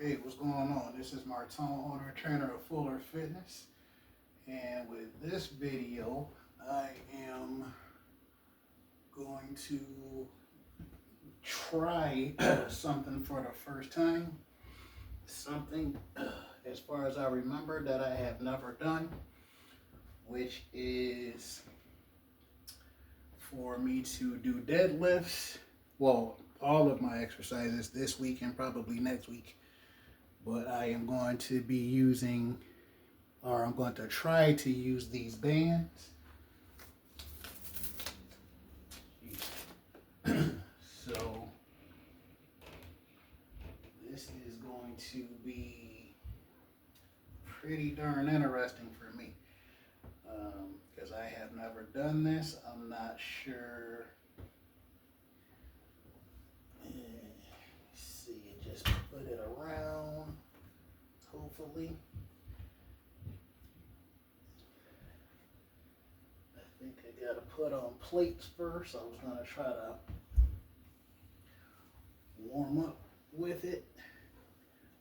Hey, what's going on? This is Martin, owner and trainer of Fuller Fitness. And with this video, I am going to try something for the first time. Something, as far as I remember, that I have never done, which is for me to do deadlifts. Well, all of my exercises this week and probably next week. But I am going to be using, or I'm going to try to use these bands. So this is going to be pretty darn interesting for me, because I have never done this. I'm not sure. Let's see, just put it around, hopefully. I think I gotta put on plates first. I was gonna try to warm up with it.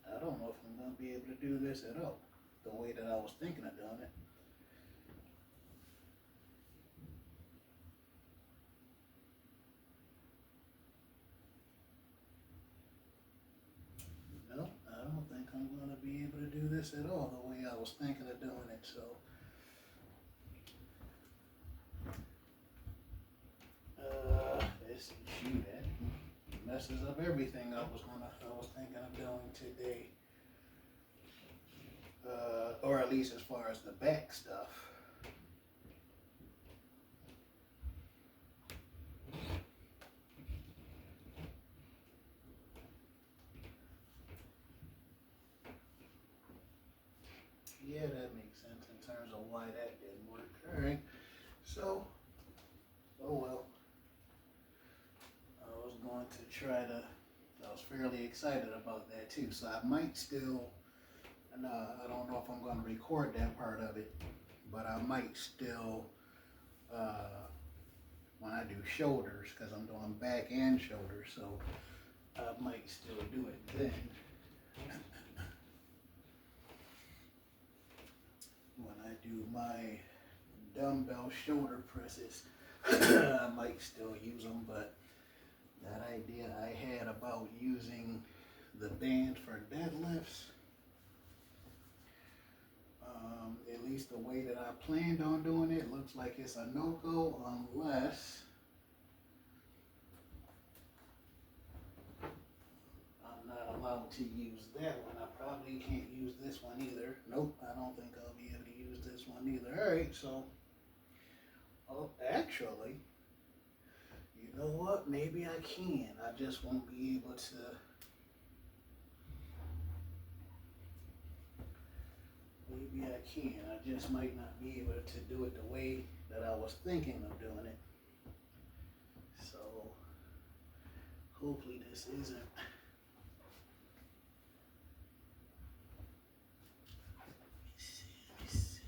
I don't know if I'm gonna be able to do this at all, the way that I was thinking of doing it. No, I don't think I'm gonna be able to do this at all, the way I was thinking of doing it. So this shoot, that messes up everything I was thinking of doing today. Or at least as far as the back stuff. Yeah, that makes sense in terms of why that didn't work. Alright, so, oh well. I was fairly excited about that too, so I might still, and I don't know if I'm going to record that part of it, but I might still, when I do shoulders, because I'm doing back and shoulders, so I might still do it then. When I do my dumbbell shoulder presses, I might still use them, but that idea I had about using the band for deadlifts, at least the way that I planned on doing it, looks like it's a no-go unless I'm not allowed to use that one. I probably can't use this one either. Nope, I don't think I'll be able to use this one either. Alright, so, oh, actually, you know what? Maybe I can. I just won't be able to. Maybe I can. I just might not be able to do it the way that I was thinking of doing it. So, hopefully this isn't. Let me see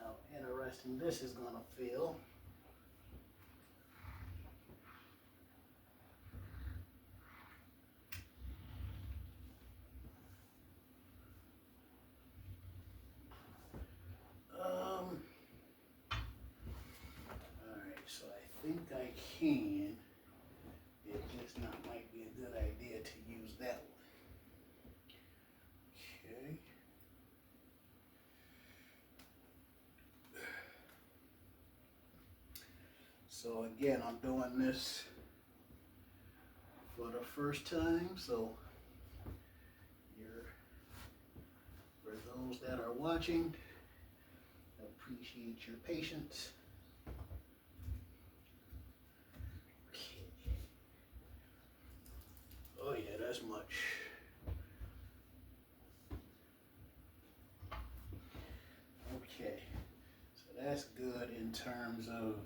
how interesting this is going to feel. So I think I can. It just might be a good idea to use that one. Okay. So again, I'm doing this for the first time. So for those that are watching, I appreciate your patience. Oh yeah, that's much. Okay, so that's good in terms of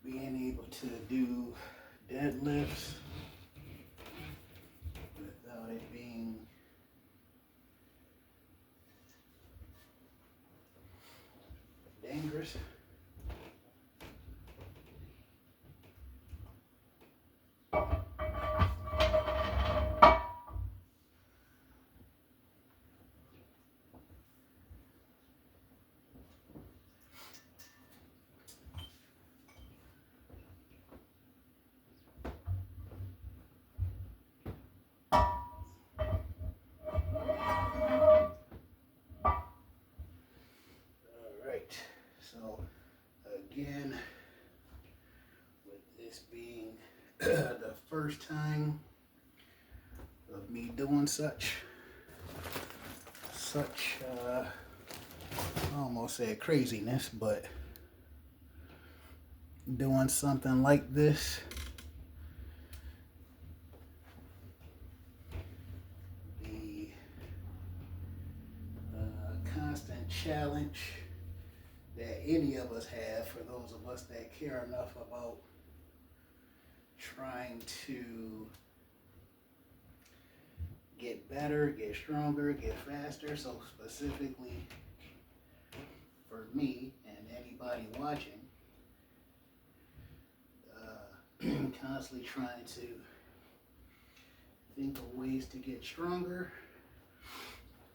being able to do deadlifts without it being dangerous. again, with this being the first time of me doing such I almost said craziness, but doing something like this, the constant challenge that any of us have, for those of us that care enough about trying to get better, get stronger, get faster. So specifically for me and anybody watching, constantly trying to think of ways to get stronger.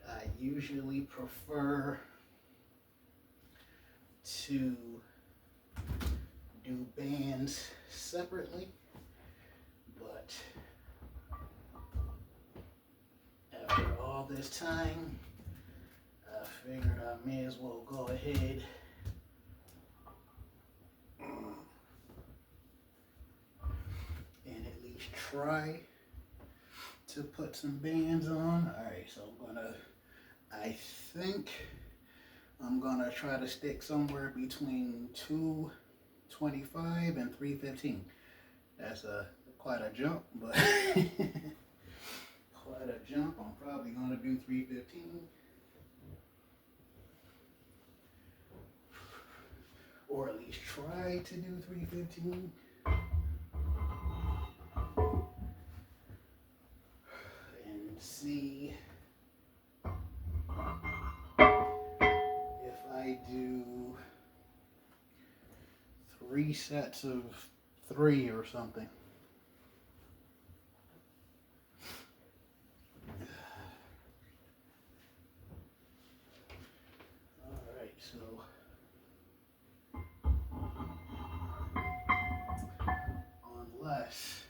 I usually prefer to do bands separately, but after all this time, I figured I may as well go ahead and at least try to put some bands on. Alright, so I think I'm gonna try to stick somewhere between 225 and 315. That's quite a jump, but quite a jump. I'm probably gonna do 315. Or at least try to do 315. And see if I do 3 sets of 3 or something. Alright, so unless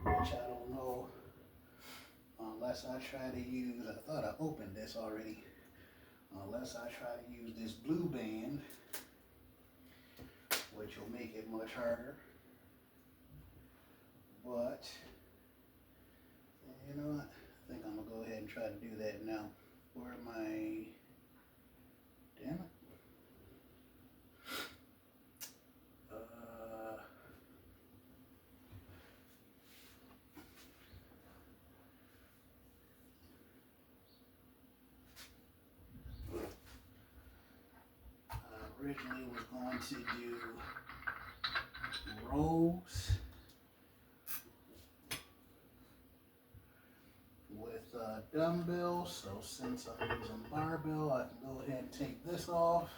which I don't know, unless I try to use, I thought I opened this already, unless I try to use this blue band, which will make it much harder. But you know what, I think I'm gonna go ahead and try to do that now. Where am I? Damn it. Originally was going to do rows with dumbbells, so since I'm using barbell, I can go ahead and take this off.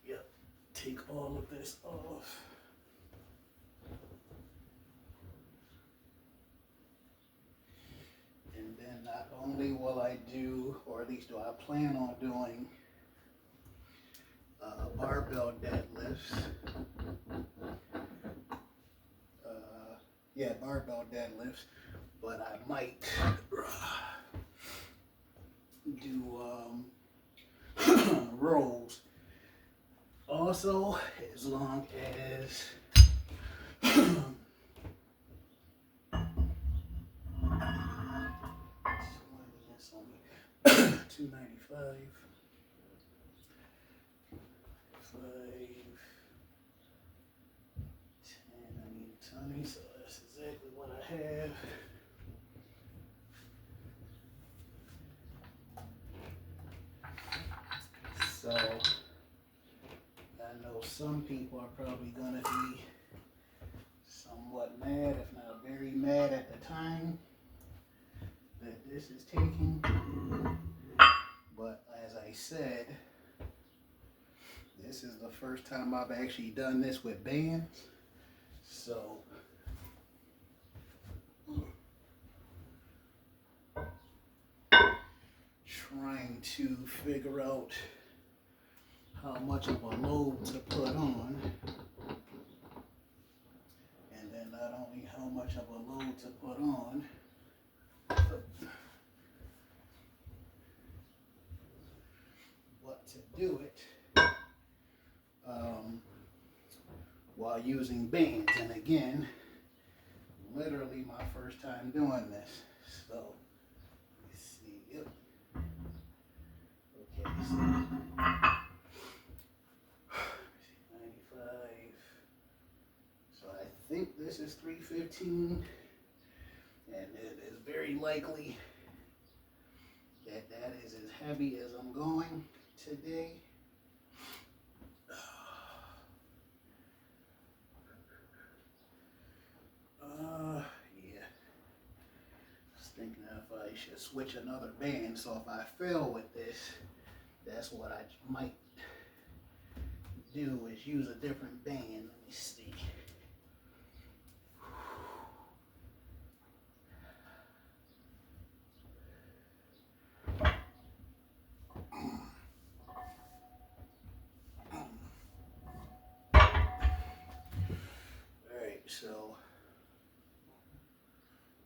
Yep, take all of this off. And then not only will I do, or at least do I plan on doing, barbell deadlifts. Barbell deadlifts, but I might do rows also, as long as 295, 5, 10, I need a tummy, so that's exactly what I have. So, I know some people are probably going to be somewhat mad, if not very mad at the time that this is taking. But as I said, this is the first time I've actually done this with bands. So, trying to figure out how much of a load to put on. much of a load to put on. What to do it while using bands. And again, literally my first time doing this. So, let's see. Yep. Okay, so 95. So I think this is 315. And it is very likely that that is as heavy as I'm going today. Yeah. Just thinking if I should switch another band. So if I fail with this, that's what I might do, is use a different band. Let me see. Alright, so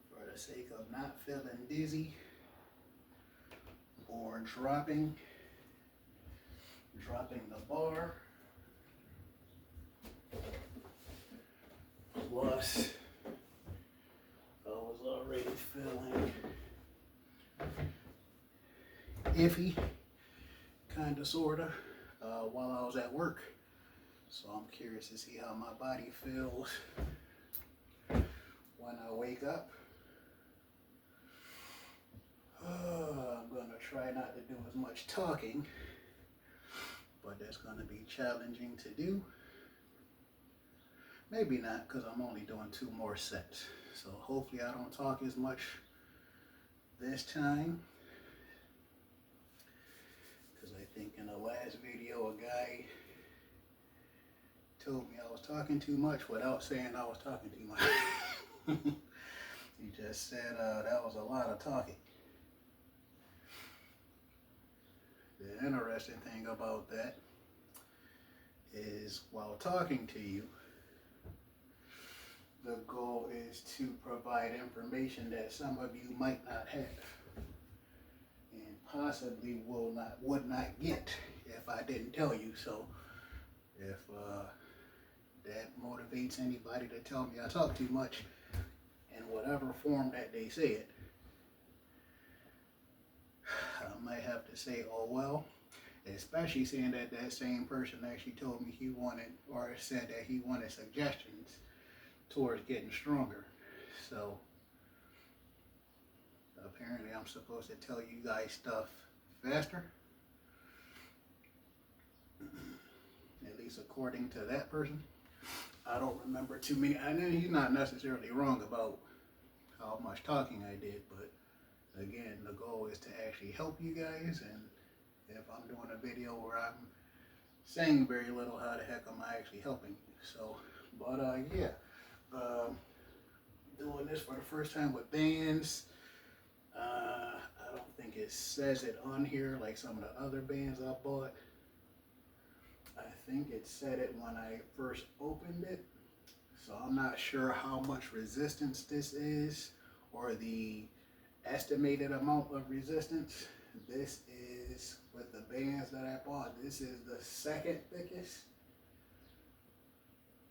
for the sake of not feeling dizzy or dropping the bar, plus I was already feeling iffy, kind of, sort of, while I was at work. So I'm curious to see how my body feels when I wake up. I'm going to try not to do as much talking, but that's going to be challenging to do. Maybe not, because I'm only doing 2 more sets. So hopefully I don't talk as much this time. Because I think in the last video, a guy told me I was talking too much without saying I was talking too much. He just said that was a lot of talking. The interesting thing about that is, while talking to you, the goal is to provide information that some of you might not have and possibly would not get if I didn't tell you. So if that motivates anybody to tell me I talk too much in whatever form that they say it, I might have to say, oh well, especially seeing that that same person actually told me he wanted, or said that he wanted suggestions towards getting stronger. So apparently I'm supposed to tell you guys stuff faster, at least according to that person. I don't remember too many. I know he's not necessarily wrong about how much talking I did, but again, the goal is to actually help you guys. And if I'm doing a video where I'm saying very little, how the heck am I actually helping you? So, but yeah, doing this for the first time with bands. I don't think it says it on here like some of the other bands I bought. I think it said it when I first opened it. So I'm not sure how much resistance this is, or the estimated amount of resistance. This is, with the bands that I bought, this is the second thickest.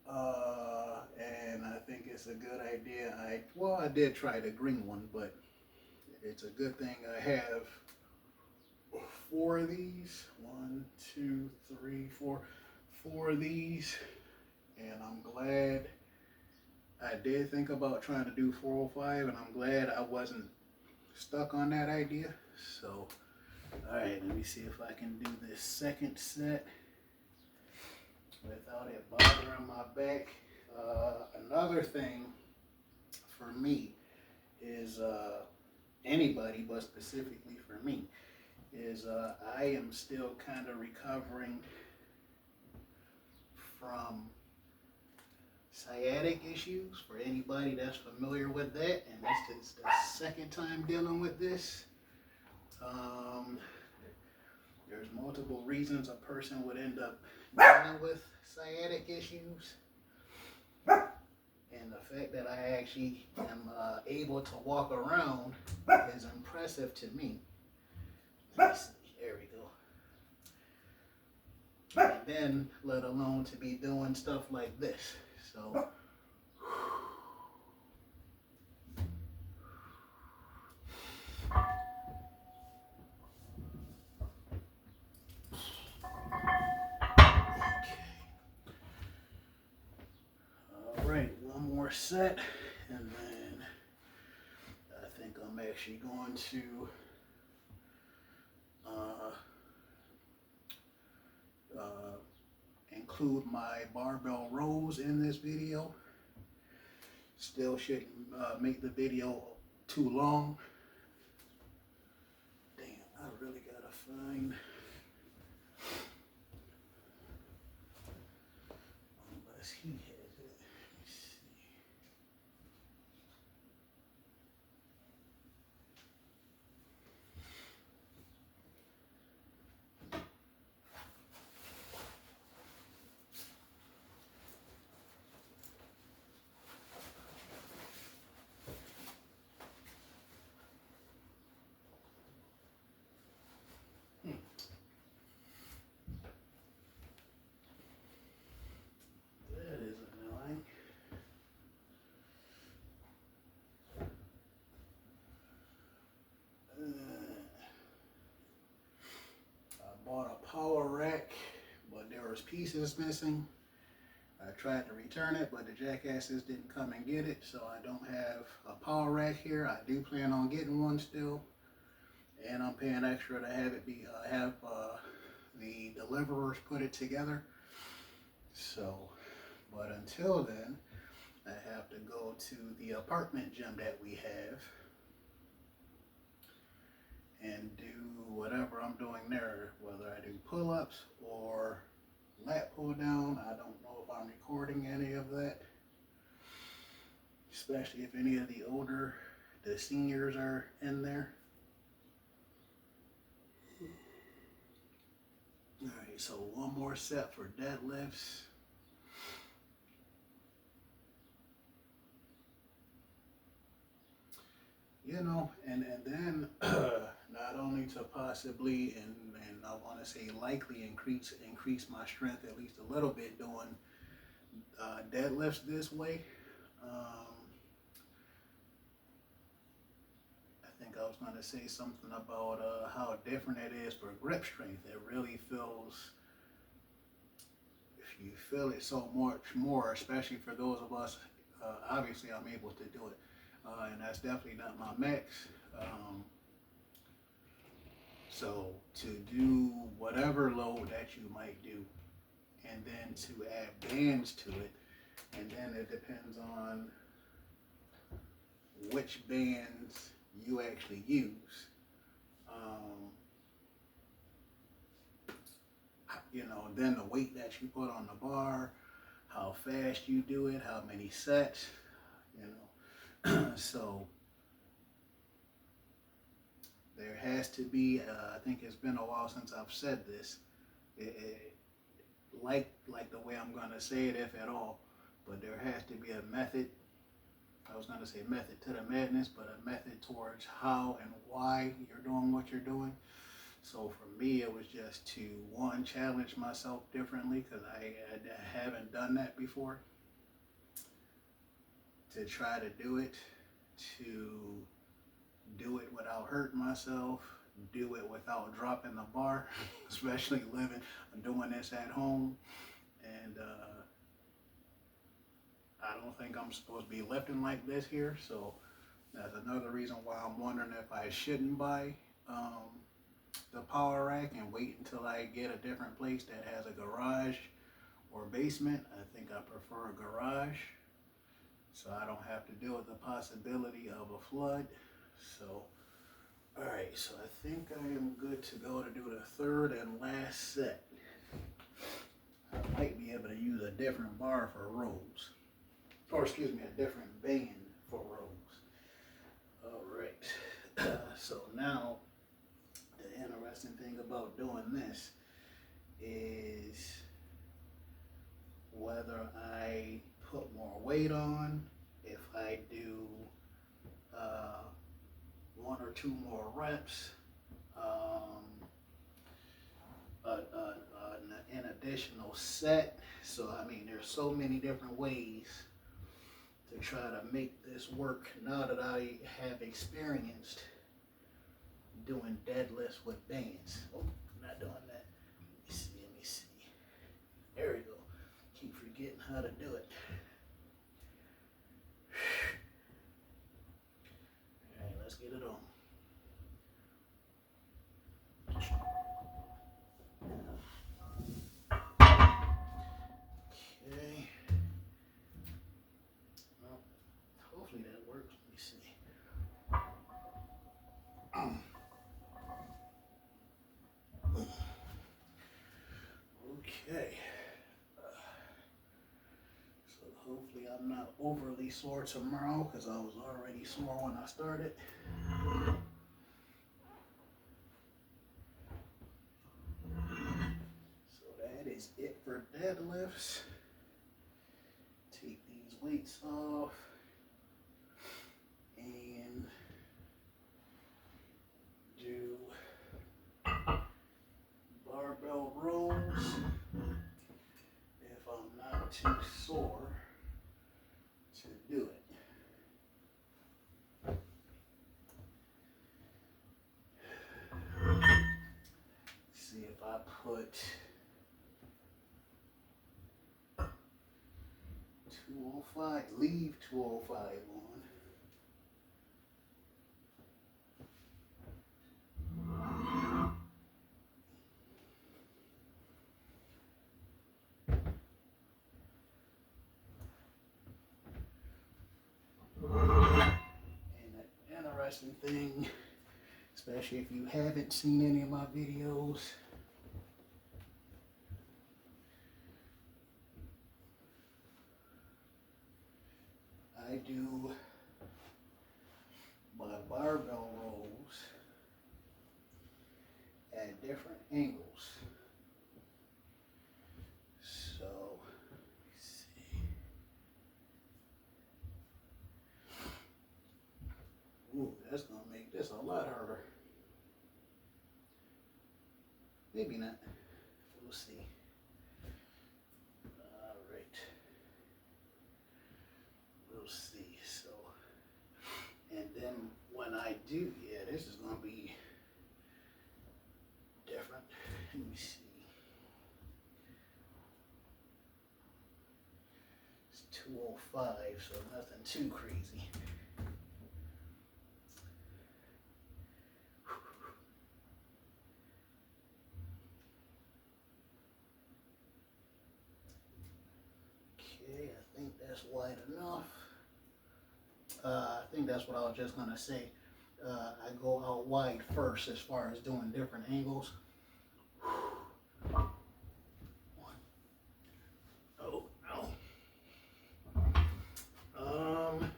And I think it's a good idea. I did try the green one, but it's a good thing I have 4 of these. 1, 2, 3, 4. 4 of these. And I'm glad I did think about trying to do 405, and I'm glad I wasn't stuck on that idea. So, alright, let me see if I can do this second set without it bothering my back. Another thing for me is, anybody, but specifically for me, is I am still kind of recovering from sciatic issues. For anybody that's familiar with that, and this is the second time dealing with this. There's multiple reasons a person would end up dealing with sciatic issues, And the fact that I actually am able to walk around is impressive to me. Let me see. There we go. And then, let alone to be doing stuff like this. So, all right, one more set, and then I think I'm actually going to include my barbell rows in this video. Still shouldn't make the video too long. Damn, I really gotta find, unless he has it. Let me see. That is annoying. I bought a power rack, but there was pieces missing. I tried to return it, but the jackasses didn't come and get it, so I don't have a power rack here. I do plan on getting one still, and I'm paying extra to have it be the deliverers put it together. So, but until then, I have to go to the apartment gym that we have and do whatever I'm doing there, whether I do pull-ups or lat pull down. I don't know if I'm recording any of that, especially if any of the seniors are in there. All right, so one more set for deadlifts. You know, and then not only to possibly and I want to say likely increase my strength at least a little bit doing deadlifts this way. I think I was going to say something about how different it is for grip strength. It really feels, if you feel it so much more, especially for those of us, obviously I'm able to do it. And that's definitely not my max. So to do whatever load that you might do, and then to add bands to it, and then it depends on which bands you actually use. You know, then the weight that you put on the bar, how fast you do it, how many sets, you know. So there has to be, I think it's been a while since I've said this, like the way I'm going to say it, if at all, but there has to be a method. I was going to say method to the madness, but a method towards how and why you're doing what you're doing. So for me, it was just to, one, challenge myself differently, because I haven't done that before, to try to do it, to do it without hurting myself, do it without dropping the bar, especially doing this at home. And I don't think I'm supposed to be lifting like this here, so that's another reason why I'm wondering if I shouldn't buy the power rack and wait until I get a different place that has a garage or basement. I think I prefer a garage, so I don't have to deal with the possibility of a flood. So, all right, so I think I am good to go to do the third and last set. I might be able to use a different bar for rows, or excuse me, a different band for rows. All right, so now the interesting thing about doing this is whether I put more weight on, if I do 1 or 2 more reps, an additional set. So I mean, there's so many different ways to try to make this work now that I have experienced doing deadlifts with bands. Oh, not doing that. Let me see. There we go. Keep forgetting how to do it. All right, let's get it on. Okay. Well, hopefully that works. Let me see. Okay. So hopefully I'm not overly sore tomorrow, because I was already sore when I started. So that is it for deadlifts. Take these weights off and do barbell rows if I'm not too sore to do it. See if I put 205, leave 205 on. And an interesting thing, especially if you haven't seen any of my videos, I do my barbell rolls at different angles. So, let's see. Ooh, that's gonna make this a lot harder. Maybe not. We'll see. All right. We'll see. So, and then when I do, yeah, this is gonna be different. Let me see. It's 205, so nothing too crazy. Okay, I think that's wide enough. I think that's what I was just gonna say. I go out wide first as far as doing different angles. Oh, no. Let me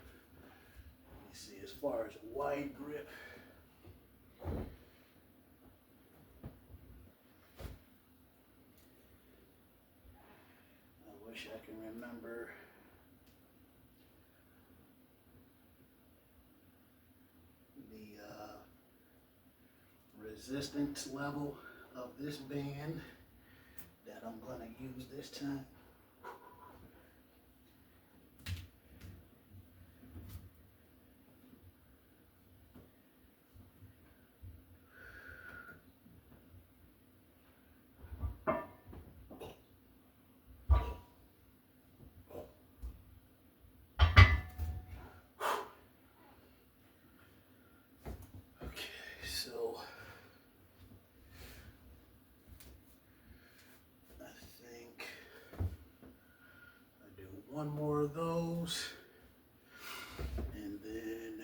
see, as far as wide grip. I wish I can remember. Resistance level of this band that I'm going to use this time. Okay, so one more of those, and then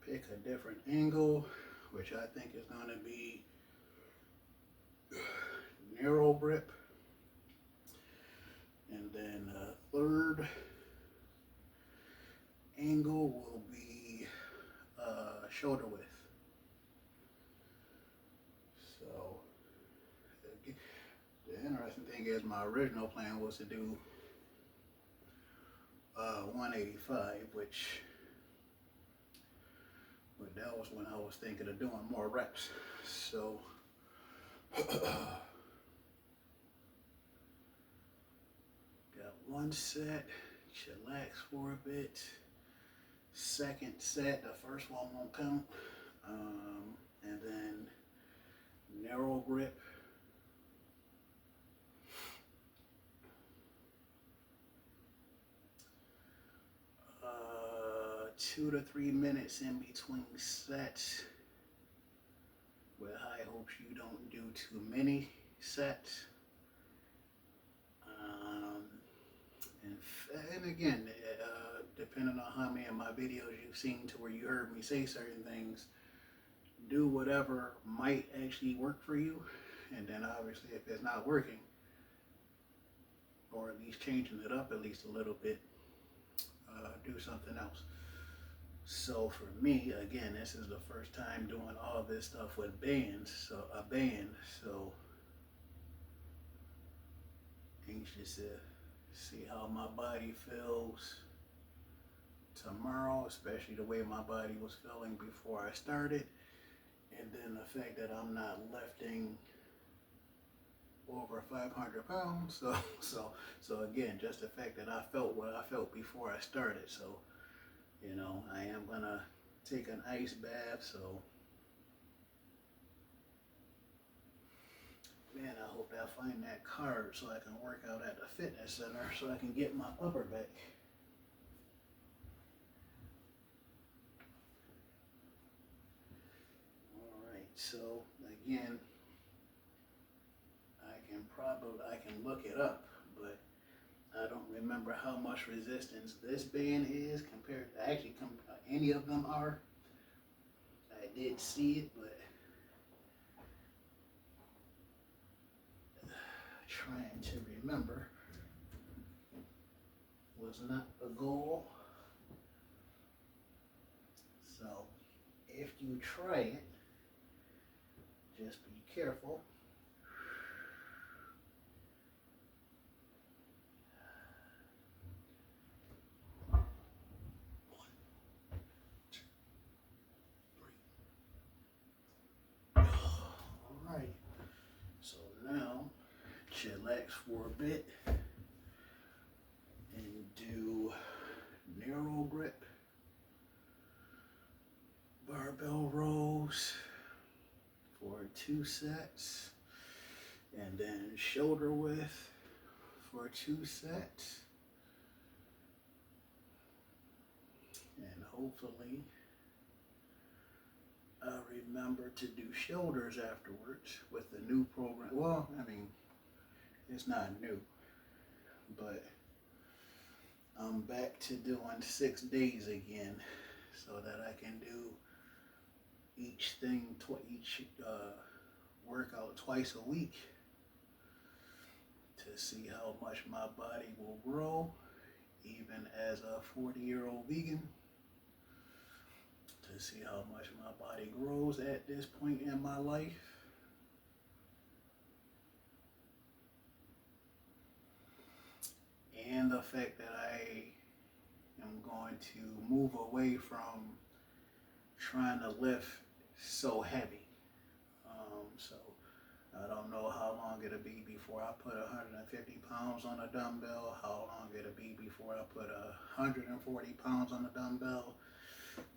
pick a different angle, which I think is going to be narrow grip, and then a third angle will be shoulder width. So the interesting thing is my original plan was to do 185, but that was when I was thinking of doing more reps. So got one set, chillax for a bit. Second set, the first one won't count. And then narrow grip. 2 to 3 minutes in between sets, with high hopes you don't do too many sets. And again, depending on how many of my videos you've seen to where you heard me say certain things, do whatever might actually work for you. And then obviously if it's not working, or at least changing it up at least a little bit, do something else. So for me, again, this is the first time doing all this stuff with bands, so anxious to see how my body feels tomorrow, especially the way my body was feeling before I started, and then the fact that I'm not lifting over 500 pounds. So again, just the fact that I felt what I felt before I started. So, you know, I am gonna take an ice bath. So, man, I hope I find that card so I can work out at the fitness center so I can get my upper back. All right, so again, I can look it up, but I don't remember how much resistance this band is compared to any of them are. I did see it, but trying to remember was not a goal. So if you try it, just be careful. Alright, so now chillax for a bit and do narrow grip barbell rows for 2 sets, and then shoulder width for 2 sets, and hopefully I remember to do shoulders afterwards with the new program. Well, I mean, it's not new, but I'm back to doing 6 days again, so that I can do each workout twice a week to see how much my body will grow, even as a 40-year-old vegan. To see how much my body grows at this point in my life. And the fact that I am going to move away from trying to lift so heavy. So I don't know how long it'll be before I put 150 pounds on a dumbbell, how long it'll be before I put 140 pounds on a dumbbell.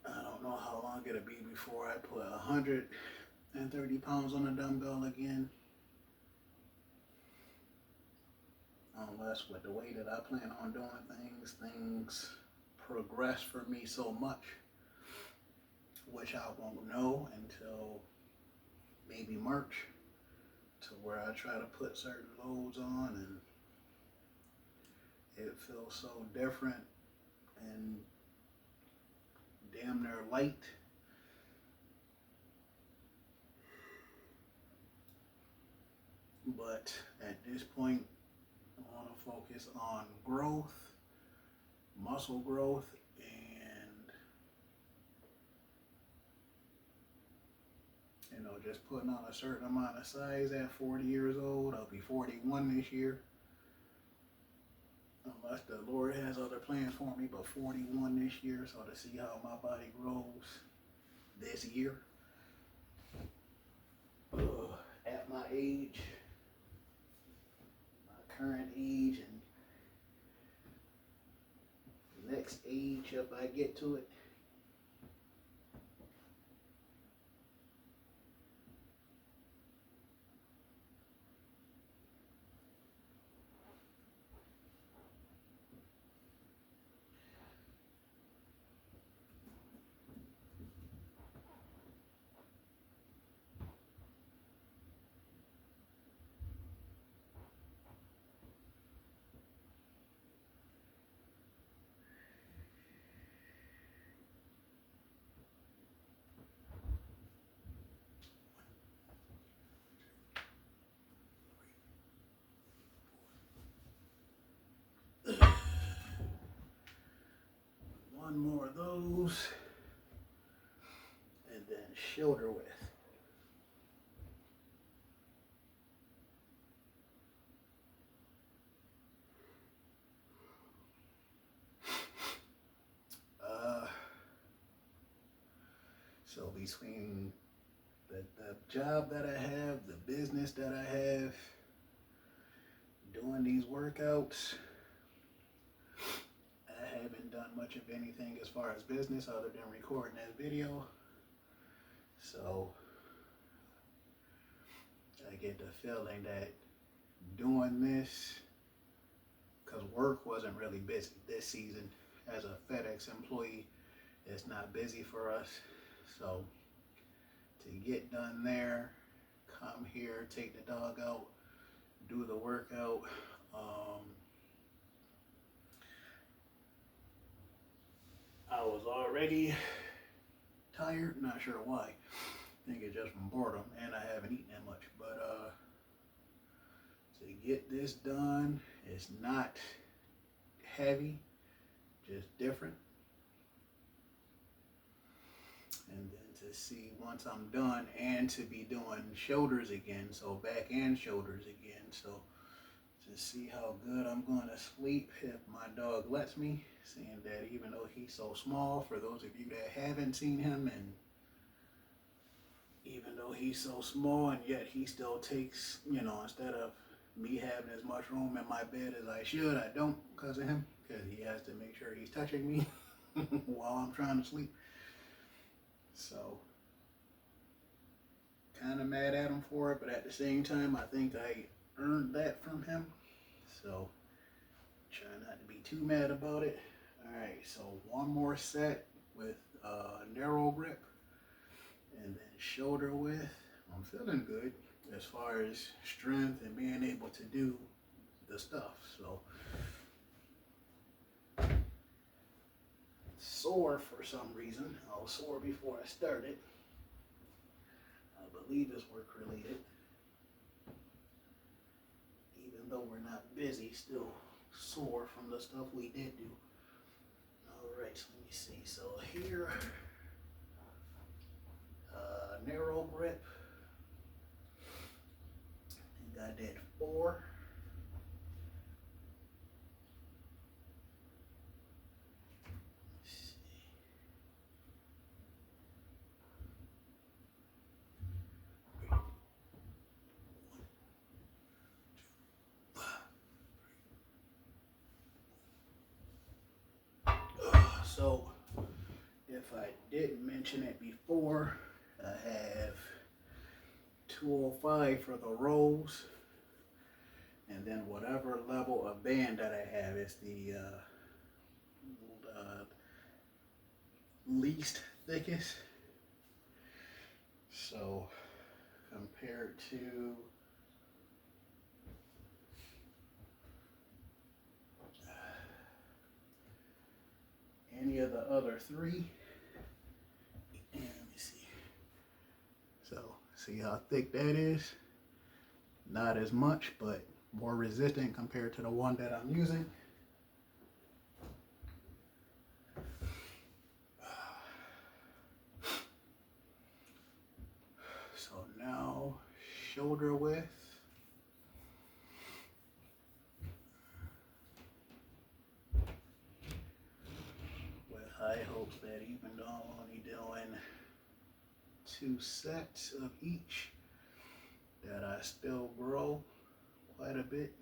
I don't know how long it'll be before I put 130 pounds on a dumbbell again. Unless with the way that I plan on doing things progress for me so much, which I won't know until maybe March, to where I try to put certain loads on and it feels so different and damn near light. But at this point, I want to focus on growth, muscle growth, and, you know, just putting on a certain amount of size at 40 years old. I'll be 41 this year. unless the Lord has other plans for me, but 41 this year, so to see how my body grows this year. At my age, my current age, and next age if I get to it. One more of those, and then shoulder width. So between the job that I have, the business that I have, doing these workouts, I haven't done much of anything as far as business other than recording this video. So I get the feeling that doing this, because work wasn't really busy this season as a FedEx employee, it's not busy for us. So to get done there, come here, take the dog out, do the workout. I was already tired, not sure why. I think it's just from boredom, and I haven't eaten that much. But to get this done, it's not heavy, just different. And then to see once I'm done, and to be doing shoulders again, so back and shoulders again. So to see how good I'm going to sleep if my dog lets me, seeing that even though he's so small, for those of you that haven't seen him, and even though he's so small and yet he still takes, instead of me having as much room in my bed as I should, I don't because of him, because he has to make sure he's touching me while I'm trying to sleep. So kind of mad at him for it, but at the same time, I think I earned that from him. So try not to be too mad about it. All right, so one more set with narrow grip, and then shoulder width. I'm feeling good as far as strength and being able to do the stuff. So sore for some reason. I was sore before I started. I believe it's work related. Even though we're not busy, still sore from the stuff we did do. Alright, so let me see. So here, narrow grip. I think I did 4. So, if I didn't mention it before, I have 205 for the rows, and then whatever level of band that I have is the least thickest. So, compared to any of the other 3. And let me see. So, see how thick that is? Not as much, but more resistant compared to the one that I'm using. So now, shoulder width. high hopes that even though I'm only doing 2 sets of each, that I still grow quite a bit.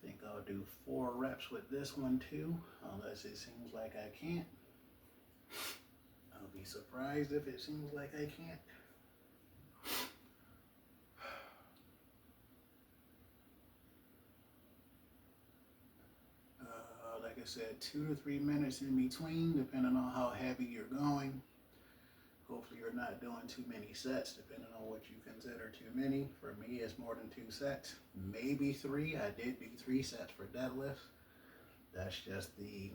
I think I'll do 4 reps with this one too, unless it seems like I can't. I'll be surprised if it seems like I can't. Like I said, 2 to 3 minutes in between, depending on how heavy you're going. Hopefully you're not doing too many sets, depending on what you consider too many. For me, it's more than 2 sets, maybe 3. I did do 3 sets for deadlifts. That's just the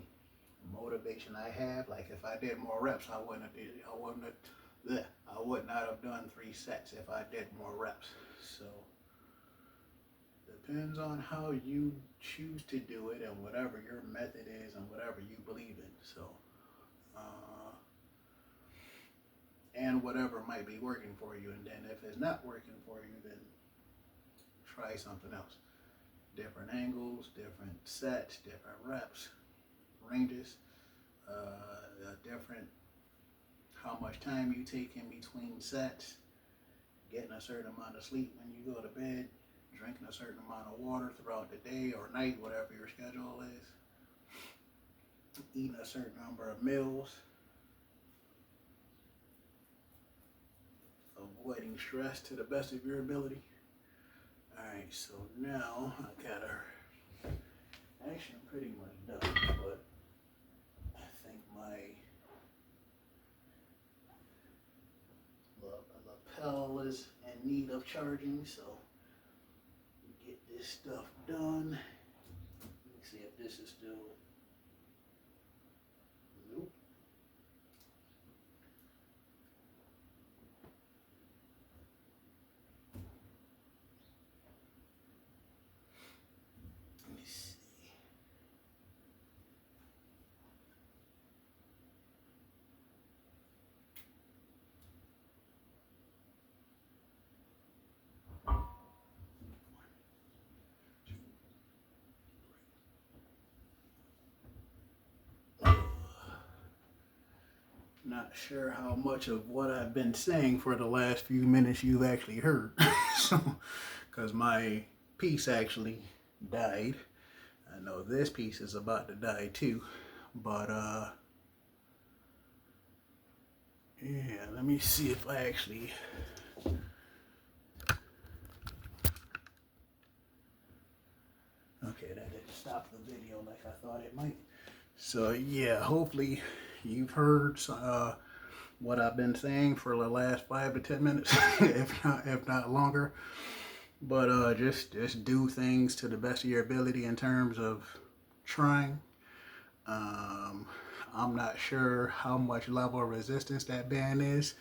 motivation I have. Like if I did more reps, I would not have done 3 sets if I did more reps. So depends on how you choose to do it and whatever your method is and whatever you believe in. So and whatever might be working for you, and then if it's not working for you, then try something else. Different angles, different sets, different reps, ranges, different how much time you take in between sets, getting a certain amount of sleep when you go to bed, drinking a certain amount of water throughout the day or night, whatever your schedule is, eating a certain number of meals, avoiding stress to the best of your ability. Alright, so now I got her. Actually, I'm pretty much done, but I think my lapel is in need of charging, so get this stuff done. Let me see if this is still. Nope. Let me see. Not sure how much of what I've been saying for the last few minutes you've actually heard. So, because my piece actually died. I know this piece is about to die too. But, yeah, let me see if I actually. Okay, that didn't stop the video like I thought it might. So, yeah, hopefully you've heard what I've been saying for the last 5 to 10 minutes, if not longer. But just do things to the best of your ability in terms of trying. I'm not sure how much level of resistance that band is.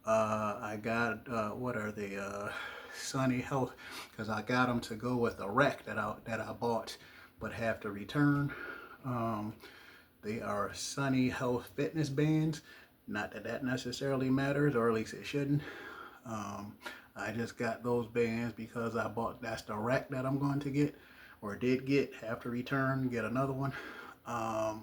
I got what are they? Sunny Health, because I got them to go with a rack that I bought, but have to return. They are Sunny Health fitness bands. Not that that necessarily matters, or at least it shouldn't. I just got those bands because I bought. That's the rack that I'm going to get, or did get. Have to return, get another one. But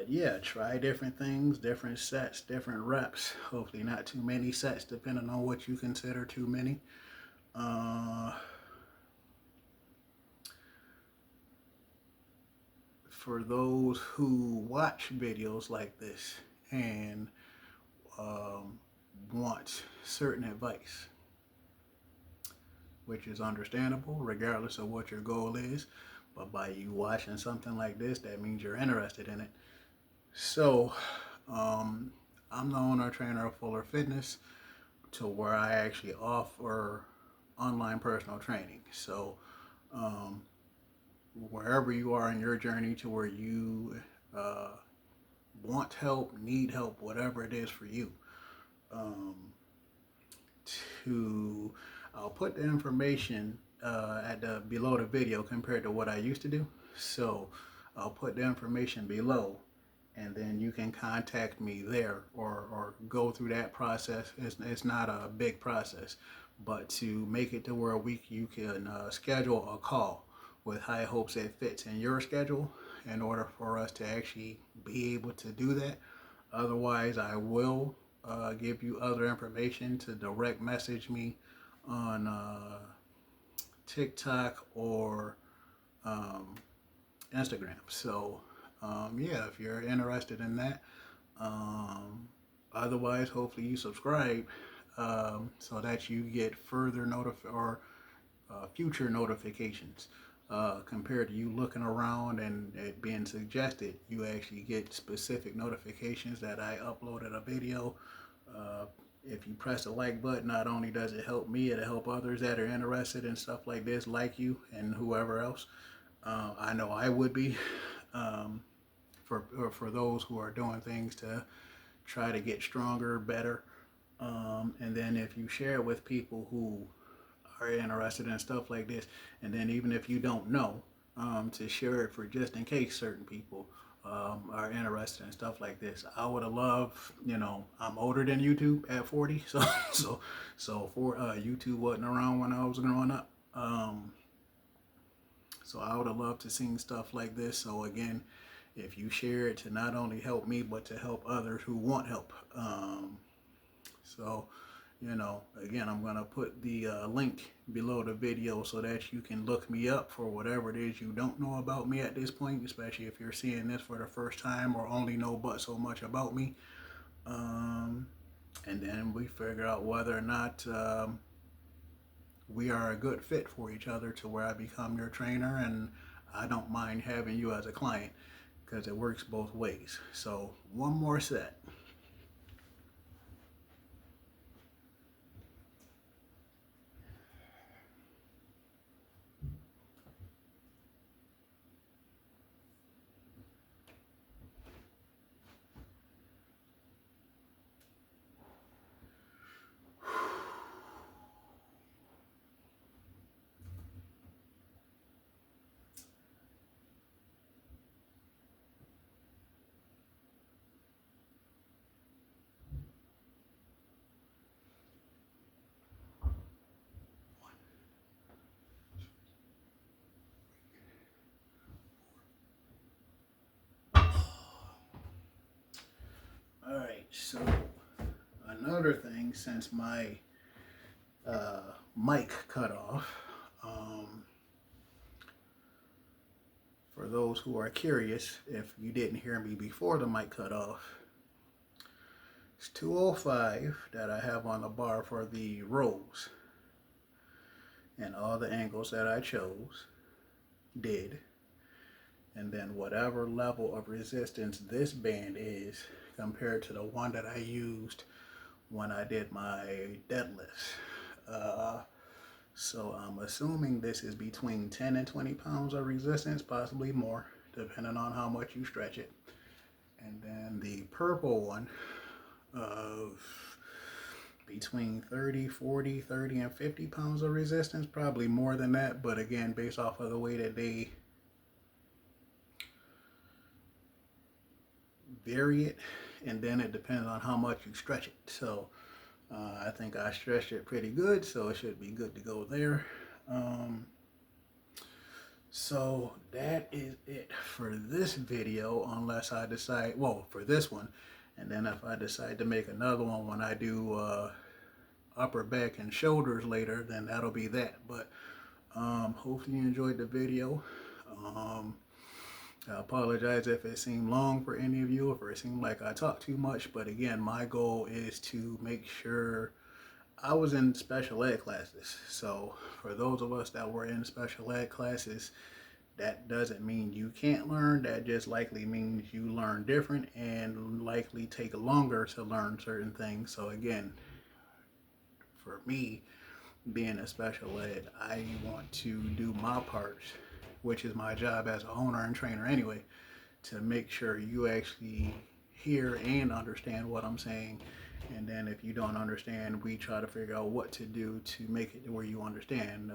yeah, try different things, different sets, different reps. Hopefully not too many sets, depending on what you consider too many. For those who watch videos like this and want certain advice, which is understandable regardless of what your goal is, but by you watching something like this, that means you're interested in it. So, I'm the owner trainer of Fuller Fitness, to where I actually offer online personal training. So, wherever you are in your journey to where you want help, need help, whatever it is for you, I'll put the information below the video compared to what I used to do. So I'll put the information below, and then you can contact me there, or go through that process. It's not a big process, but to make it to where you can schedule a call with high hopes it fits in your schedule in order for us to actually be able to do that. Otherwise, I will give you other information to direct message me on TikTok or um, Instagram. So, yeah, if you're interested in that, otherwise, hopefully you subscribe so that you get further future notifications. Compared to you looking around and it being suggested, you actually get specific notifications that I uploaded a video. Uh, if you press the like button, not only does it help me, it'll help others that are interested in stuff like this, like you and whoever else. I know I would be. Um, for those who are doing things to try to get stronger, better. And then if you share it with people who are interested in stuff like this, and then even if you don't know, to share it for just in case certain people are interested in stuff like this. I would have loved, I'm older than YouTube at 40, so YouTube wasn't around when I was growing up. So I would have loved to seen stuff like this. So again, if you share it to not only help me, but to help others who want help. So, again, I'm going to put the link below the video so that you can look me up for whatever it is you don't know about me at this point, especially if you're seeing this for the first time or only know but so much about me. And then we figure out whether or not we are a good fit for each other to where I become your trainer and I don't mind having you as a client because it works both ways. So one more set. All right, so another thing, since my mic cut off, for those who are curious, if you didn't hear me before the mic cut off, it's 205 that I have on the bar for the rows, and all the angles that I chose did. And then whatever level of resistance this band is compared to the one that I used when I did my deadlifts. So I'm assuming this is between 10 and 20 pounds of resistance, possibly more, depending on how much you stretch it. And then the purple one of between 30, 40, 30, and 50 pounds of resistance, probably more than that, but again, based off of the way that they vary it, and then it depends on how much you stretch it. So I think I stretched it pretty good, so it should be good to go there. So that is it for this video, unless I decide, well, for this one, and then if I decide to make another one when I do upper back and shoulders later, then that'll be that. But hopefully you enjoyed the video. I apologize if it seemed long for any of you, if it seemed like I talked too much, but again, my goal is to make sure I was in special ed classes. So for those of us that were in special ed classes, that doesn't mean you can't learn. That just likely means you learn different and likely take longer to learn certain things. So again, for me, being a special ed, I want to do my part, which is my job as an owner and trainer anyway, to make sure you actually hear and understand what I'm saying. And then if you don't understand, we try to figure out what to do to make it where you understand.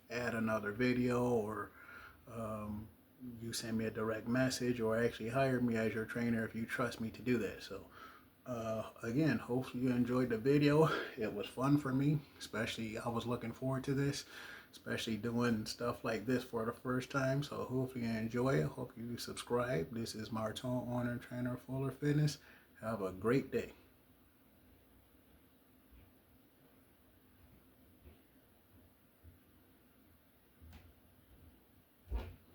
Add another video, or you send me a direct message, or actually hire me as your trainer if you trust me to do that. So again, hopefully you enjoyed the video. It was fun for me, especially I was looking forward to this. especially doing stuff like this for the first time. So hopefully you enjoy it. Hope you subscribe. This is Martone, owner and trainer of Fuller Fitness. Have a great day.